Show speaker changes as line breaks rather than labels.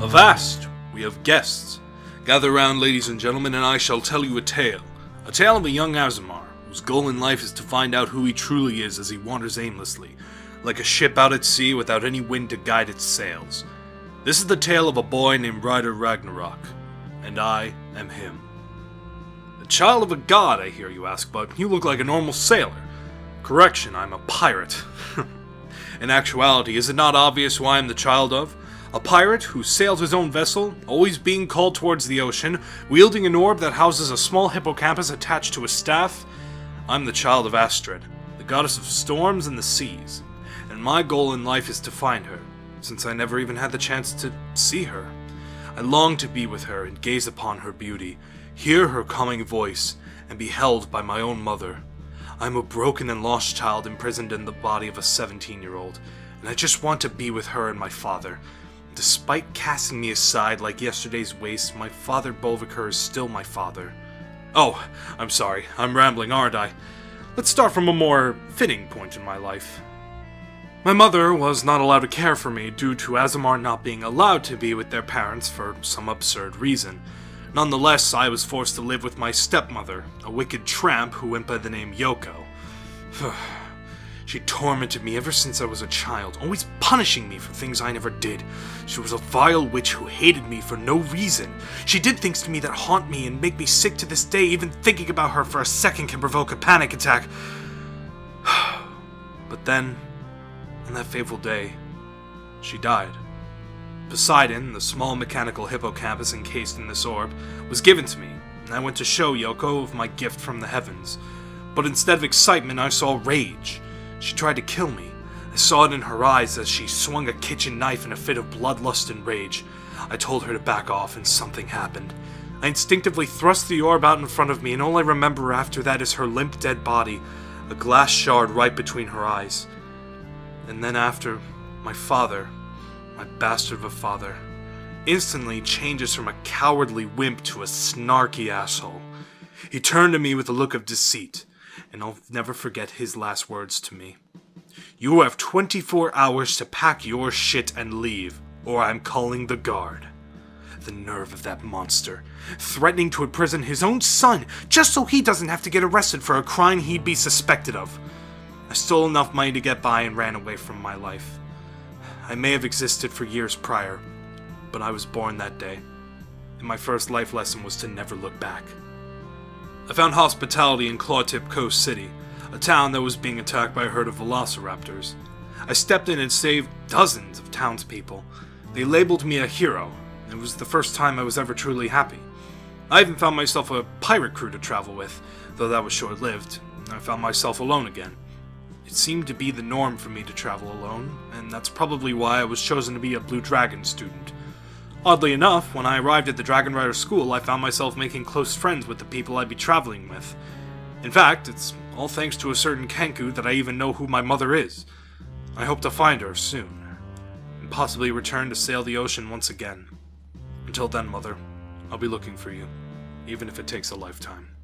Avast! We have guests. Gather round, ladies and gentlemen, and I shall tell you a tale. A tale of a young Aasimar, whose goal in life is to find out who he truly is as he wanders aimlessly, like a ship out at sea without any wind to guide its sails. This is the tale of a boy named Ridor Ragnarok, and I am him. A child of a god, I hear you ask, but you look like a normal sailor. Correction, I'm a pirate. In actuality, is it not obvious who I am the child of? A pirate who sails his own vessel, always being called towards the ocean, wielding an orb that houses a small hippocampus attached to a staff? I'm the child of Astrid, the goddess of storms and the seas, and my goal in life is to find her, since I never even had the chance to see her. I long to be with her and gaze upon her beauty, hear her calming voice, and be held by my own mother. I am a broken and lost child imprisoned in the body of a 17-year-old, and I just want to be with her and my father. Despite casting me aside like yesterday's waste, my father Bolviker is still my father. Oh, I'm sorry, I'm rambling, aren't I? Let's start from a more fitting point in my life. My mother was not allowed to care for me due to Aasimar not being allowed to be with their parents for some absurd reason. Nonetheless, I was forced to live with my stepmother, a wicked tramp who went by the name Yoko. She tormented me ever since I was a child, always punishing me for things I never did. She was a vile witch who hated me for no reason. She did things to me that haunt me and make me sick to this day. Even thinking about her for a second can provoke a panic attack. But then, on that fateful day, she died. Poseidon, the small mechanical hippocampus encased in this orb, was given to me, and I went to show Yoko of my gift from the heavens. But instead of excitement, I saw rage. She tried to kill me. I saw it in her eyes as she swung a kitchen knife in a fit of bloodlust and rage. I told her to back off, and something happened. I instinctively thrust the orb out in front of me, and all I remember after that is her limp, dead body, a glass shard right between her eyes. And then after, my father, my bastard of a father, instantly changes from a cowardly wimp to a snarky asshole. He turned to me with a look of deceit, and I'll never forget his last words to me. You have 24 hours to pack your shit and leave, or I'm calling the guard. The nerve of that monster, threatening to imprison his own son just so he doesn't have to get arrested for a crime he'd be suspected of. I stole enough money to get by and ran away from my life. I may have existed for years prior, but I was born that day, and my first life lesson was to never look back. I found hospitality in Clawtip Coast City, a town that was being attacked by a herd of velociraptors. I stepped in and saved dozens of townspeople. They labeled me a hero, and it was the first time I was ever truly happy. I even found myself a pirate crew to travel with, though that was short-lived. I found myself alone again. It seemed to be the norm for me to travel alone, and that's probably why I was chosen to be a Blue Dragon student. Oddly enough, when I arrived at the Dragon Rider School, I found myself making close friends with the people I'd be traveling with. In fact, it's all thanks to a certain Kenku that I even know who my mother is. I hope to find her soon, and possibly return to sail the ocean once again. Until then, Mother, I'll be looking for you, even if it takes a lifetime.